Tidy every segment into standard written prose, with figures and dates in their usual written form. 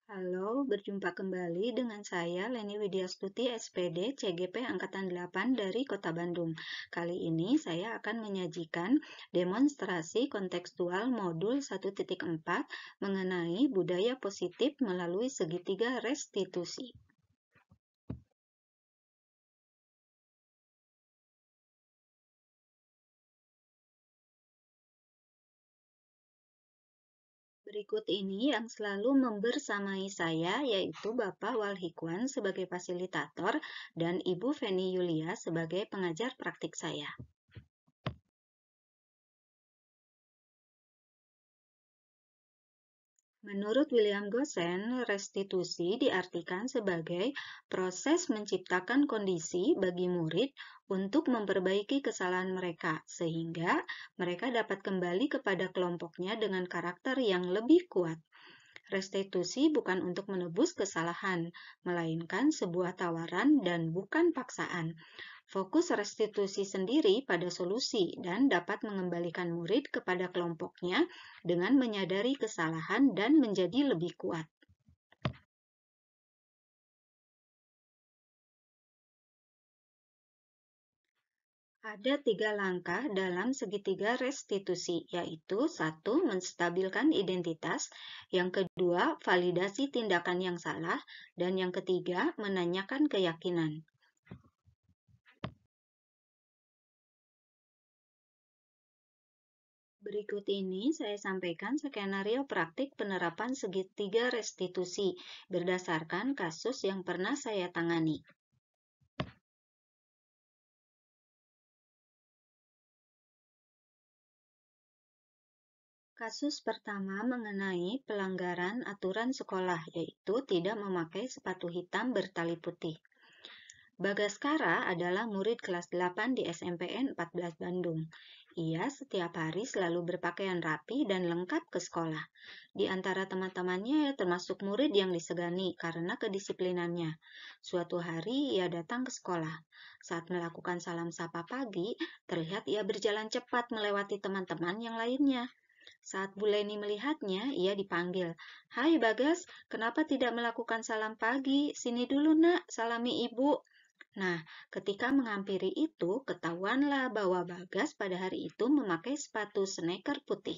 Halo, berjumpa kembali dengan saya Leni Widyastuti SPD CGP Angkatan 8 dari Kota Bandung. Kali ini saya akan menyajikan demonstrasi kontekstual modul 1.4 mengenai budaya positif melalui segitiga restitusi. Berikut ini yang selalu membersamai saya, yaitu Bapak Walhikwan sebagai fasilitator dan Ibu Feni Yulia sebagai pengajar praktik saya. Menurut William Gosen, restitusi diartikan sebagai proses menciptakan kondisi bagi murid untuk memperbaiki kesalahan mereka, sehingga mereka dapat kembali kepada kelompoknya dengan karakter yang lebih kuat. Restitusi bukan untuk menebus kesalahan, melainkan sebuah tawaran dan bukan paksaan. Fokus restitusi sendiri pada solusi dan dapat mengembalikan murid kepada kelompoknya dengan menyadari kesalahan dan menjadi lebih kuat. Ada 3 langkah dalam segitiga restitusi, yaitu 1. Menstabilkan identitas, yang kedua, validasi tindakan yang salah, dan yang ketiga, menanyakan keyakinan. Berikut ini saya sampaikan skenario praktik penerapan segitiga restitusi berdasarkan kasus yang pernah saya tangani. Kasus pertama mengenai pelanggaran aturan sekolah, yaitu tidak memakai sepatu hitam bertali putih. Bagaskara adalah murid kelas 8 di SMPN 14 Bandung. Ia setiap hari selalu berpakaian rapi dan lengkap ke sekolah. Di antara teman-temannya termasuk murid yang disegani karena kedisiplinannya. Suatu hari ia datang ke sekolah. Saat melakukan salam sapa pagi, terlihat ia berjalan cepat melewati teman-teman yang lainnya. Saat Bu Leni melihatnya, ia dipanggil. "Hai Bagas, kenapa tidak melakukan salam pagi? Sini dulu nak, salami ibu." Nah, ketika menghampiri itu, ketahuanlah bahwa Bagas pada hari itu memakai sepatu sneaker putih.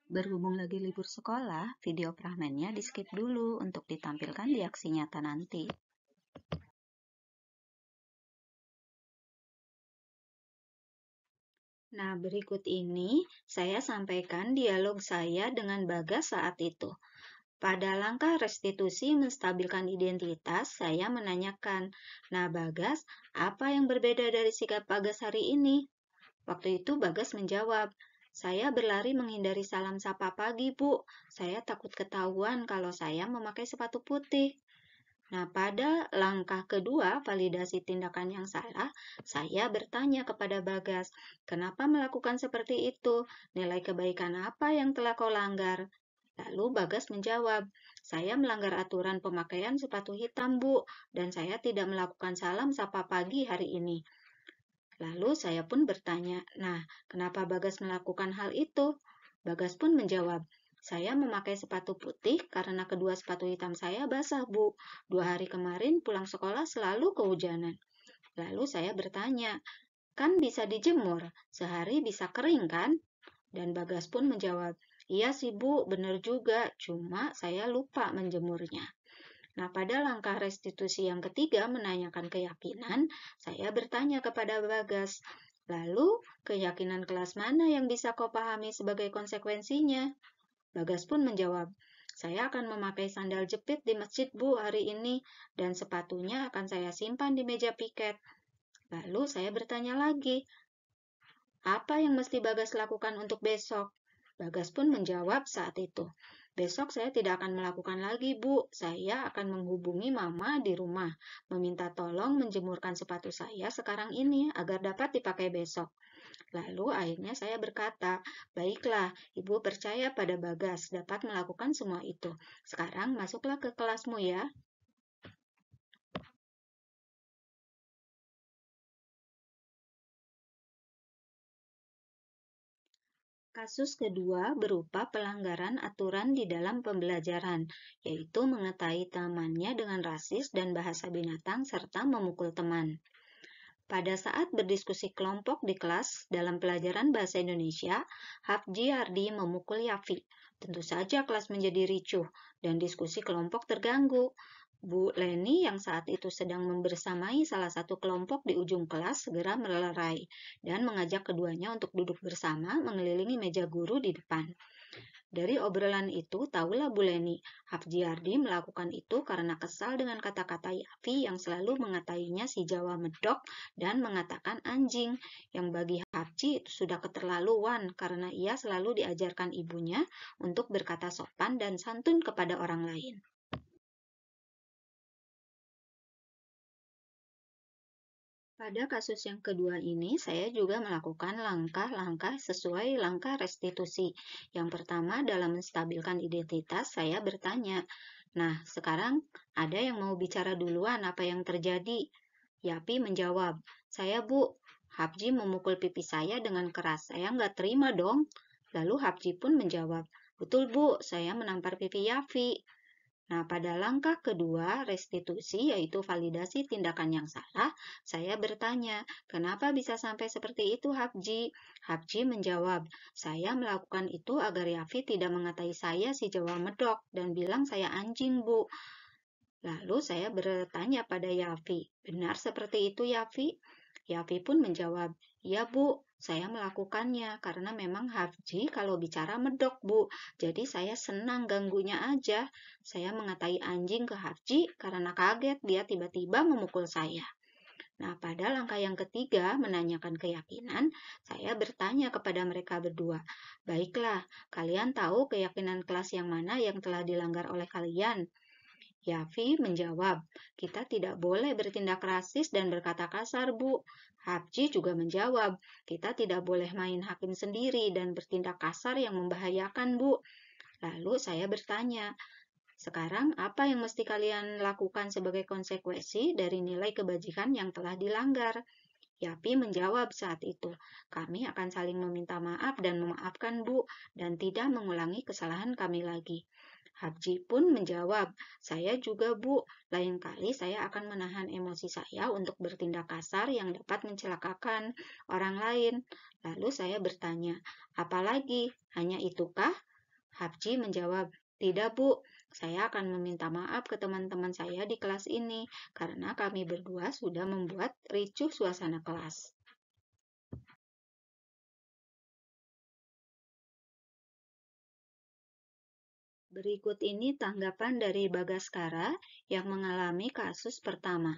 Berhubung lagi libur sekolah, video pramennya di-skip dulu untuk ditampilkan di aksi nyata nanti. Nah, berikut ini saya sampaikan dialog saya dengan Bagas saat itu. Pada langkah restitusi menstabilkan identitas, saya menanyakan, "Nah Bagas, apa yang berbeda dari sikap Bagas hari ini?" Waktu itu Bagas menjawab, "Saya berlari menghindari salam sapa pagi, Bu. Saya takut ketahuan kalau saya memakai sepatu putih." Nah, pada langkah kedua, validasi tindakan yang salah, saya bertanya kepada Bagas, "Kenapa melakukan seperti itu? Nilai kebaikan apa yang telah kau langgar?" Lalu Bagas menjawab, "Saya melanggar aturan pemakaian sepatu hitam, Bu, dan saya tidak melakukan salam sapa pagi hari ini." Lalu saya pun bertanya, "Nah, kenapa Bagas melakukan hal itu?" Bagas pun menjawab, "Saya memakai sepatu putih karena kedua sepatu hitam saya basah, Bu. 2 hari kemarin pulang sekolah selalu kehujanan." Lalu saya bertanya, "Kan bisa dijemur, sehari bisa kering kan?" Dan Bagas pun menjawab, "Iya sih Bu, benar juga, cuma saya lupa menjemurnya." Nah, pada langkah restitusi yang ketiga menanyakan keyakinan, saya bertanya kepada Bagas, "Lalu, keyakinan kelas mana yang bisa kau pahami sebagai konsekuensinya?" Bagas pun menjawab, "Saya akan memakai sandal jepit di masjid, Bu, hari ini, dan sepatunya akan saya simpan di meja piket." Lalu saya bertanya lagi, "Apa yang mesti Bagas lakukan untuk besok?" Bagas pun menjawab saat itu, "Besok saya tidak akan melakukan lagi, Bu. Saya akan menghubungi Mama di rumah, meminta tolong menjemurkan sepatu saya sekarang ini agar dapat dipakai besok." Lalu akhirnya saya berkata, "Baiklah, Ibu percaya pada Bagas dapat melakukan semua itu. Sekarang masuklah ke kelasmu ya." Kasus kedua berupa pelanggaran aturan di dalam pembelajaran, yaitu mengetai temannya dengan rasis dan bahasa binatang serta memukul teman. Pada saat berdiskusi kelompok di kelas dalam pelajaran bahasa Indonesia, Hafji Ardi memukul Yafi. Tentu saja kelas menjadi ricuh dan diskusi kelompok terganggu. Bu Leni yang saat itu sedang membersamai salah satu kelompok di ujung kelas segera melerai dan mengajak keduanya untuk duduk bersama mengelilingi meja guru di depan. Dari obrolan itu, tahulah Bu Leni, Hafji Ardi melakukan itu karena kesal dengan kata-kata Yafi yang selalu mengatainya si Jawa medok dan mengatakan anjing, yang bagi Hafji itu sudah keterlaluan karena ia selalu diajarkan ibunya untuk berkata sopan dan santun kepada orang lain. Pada kasus yang kedua ini, saya juga melakukan langkah-langkah sesuai langkah restitusi. Yang pertama, dalam menstabilkan identitas, saya bertanya, "Nah, sekarang ada yang mau bicara duluan apa yang terjadi?" Yapi menjawab, "Saya, Bu. Hapji memukul pipi saya dengan keras. Saya nggak terima dong." Lalu Hapji pun menjawab, "Betul, Bu. Saya menampar pipi Yafi." Nah, pada langkah kedua, restitusi yaitu validasi tindakan yang salah, saya bertanya, "Kenapa bisa sampai seperti itu, Hapji?" Hapji menjawab, "Saya melakukan itu agar Yafi tidak mengatai saya si Jawa medok dan bilang saya anjing, Bu." Lalu saya bertanya pada Yafi, "Benar seperti itu, Yafi?" Yafi pun menjawab, "Iya, Bu. Saya melakukannya karena memang Hafji kalau bicara medok, Bu. Jadi saya senang ganggunya aja. Saya mengatai anjing ke Hafji karena kaget dia tiba-tiba memukul saya." Nah, pada langkah yang ketiga, menanyakan keyakinan, saya bertanya kepada mereka berdua, "Baiklah, kalian tahu keyakinan kelas yang mana yang telah dilanggar oleh kalian?" Yafi menjawab, "Kita tidak boleh bertindak rasis dan berkata kasar, Bu." Hapji juga menjawab, "Kita tidak boleh main hakim sendiri dan bertindak kasar yang membahayakan, Bu." Lalu saya bertanya, "Sekarang apa yang mesti kalian lakukan sebagai konsekuensi dari nilai kebajikan yang telah dilanggar?" Yapi menjawab saat itu, "Kami akan saling meminta maaf dan memaafkan, Bu, dan tidak mengulangi kesalahan kami lagi." Hapji pun menjawab, "Saya juga, Bu. Lain kali saya akan menahan emosi saya untuk bertindak kasar yang dapat mencelakakan orang lain." Lalu saya bertanya, "Apalagi? Hanya itukah?" Hapji menjawab, "Tidak, Bu. Saya akan meminta maaf ke teman-teman saya di kelas ini karena kami berdua sudah membuat ricuh suasana kelas." Berikut ini tanggapan dari Bagaskara yang mengalami kasus pertama.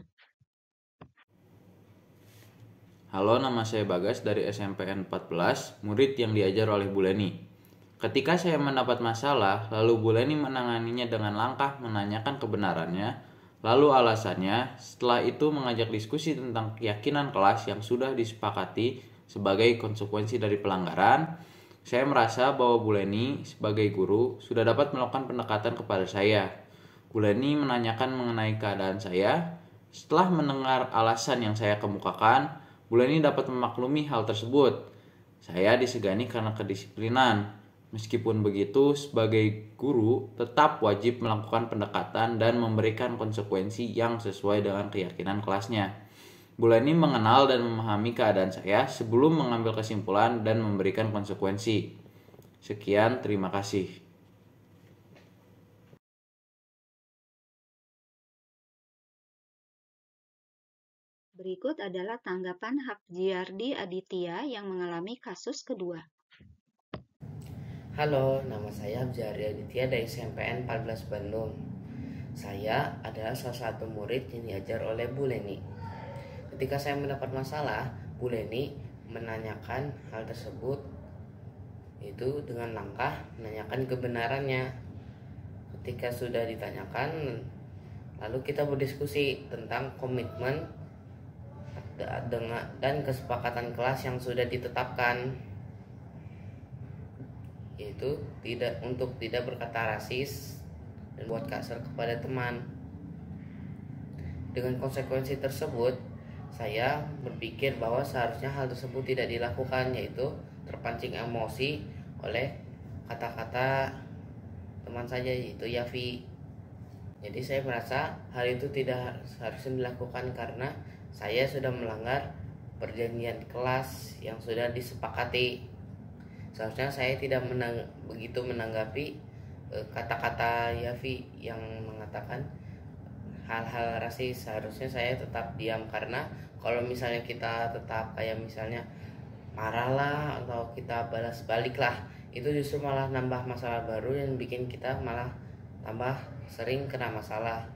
Halo, nama saya Bagas dari SMPN 14, murid yang diajar oleh Bu Leni. Ketika saya mendapat masalah, lalu Bu Leni menanganinya dengan langkah menanyakan kebenarannya, lalu alasannya, setelah itu mengajak diskusi tentang keyakinan kelas yang sudah disepakati sebagai konsekuensi dari pelanggaran. Saya merasa bahwa Bu Leni sebagai guru sudah dapat melakukan pendekatan kepada saya. Bu Leni menanyakan mengenai keadaan saya. Setelah mendengar alasan yang saya kemukakan, Bu Leni dapat memaklumi hal tersebut. Saya disegani karena kedisiplinan. Meskipun begitu, sebagai guru tetap wajib melakukan pendekatan dan memberikan konsekuensi yang sesuai dengan keyakinan kelasnya. Bu Leni mengenal dan memahami keadaan saya sebelum mengambil kesimpulan dan memberikan konsekuensi. Sekian, terima kasih. Berikut adalah tanggapan Hapjiardi Aditya yang mengalami kasus kedua. Halo, nama saya Hapjiardi Aditya dari SMPN 14 Bandung. Saya adalah salah satu murid yang diajar oleh Bu Leni. Ketika saya mendapat masalah, Bu Leni menanyakan hal tersebut itu dengan langkah menanyakan kebenarannya. Ketika sudah ditanyakan, lalu kita berdiskusi tentang komitmen dan kesepakatan kelas yang sudah ditetapkan, yaitu tidak berkata rasis dan buat kasar kepada teman. Dengan konsekuensi tersebut, saya berpikir bahwa seharusnya hal tersebut tidak dilakukan, yaitu terpancing emosi oleh kata-kata teman saya yaitu Yafi. Jadi saya merasa hal itu tidak harus dilakukan karena saya sudah melanggar perjanjian kelas yang sudah disepakati. Seharusnya saya tidak begitu menanggapi kata-kata Yafi yang mengatakan hal-hal rasis. Seharusnya saya tetap diam, karena kalau misalnya kita tetap kayak misalnya marah lah atau kita balas balik lah, itu justru malah nambah masalah baru yang bikin kita malah tambah sering kena masalah.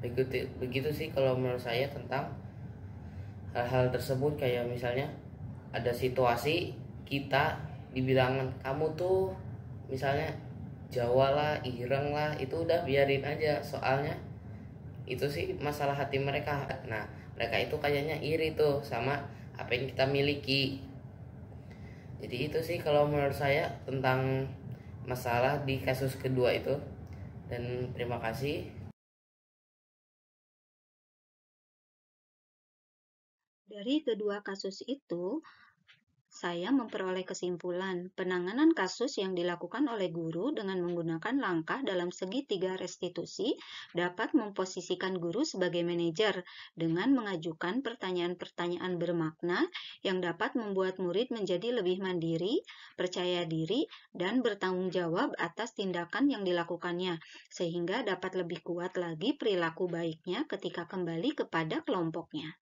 Begitu sih kalau menurut saya tentang hal-hal tersebut. Kayak misalnya ada situasi kita dibilang kamu tuh misalnya Jawa lah, Ireng lah, itu udah biarin aja, soalnya itu sih masalah hati mereka. Nah, mereka itu kayaknya iri tuh sama apa yang kita miliki. Jadi itu sih kalau menurut saya tentang masalah di kasus kedua itu. Dan terima kasih. Dari kedua kasus itu, saya memperoleh kesimpulan penanganan kasus yang dilakukan oleh guru dengan menggunakan langkah dalam segitiga restitusi dapat memposisikan guru sebagai manajer dengan mengajukan pertanyaan-pertanyaan bermakna yang dapat membuat murid menjadi lebih mandiri, percaya diri, dan bertanggung jawab atas tindakan yang dilakukannya, sehingga dapat lebih kuat lagi perilaku baiknya ketika kembali kepada kelompoknya.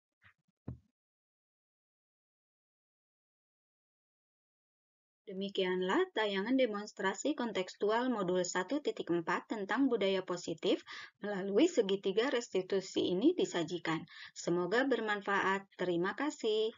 Demikianlah tayangan demonstrasi kontekstual modul 1.4 tentang budaya positif melalui segitiga restitusi ini disajikan. Semoga bermanfaat. Terima kasih.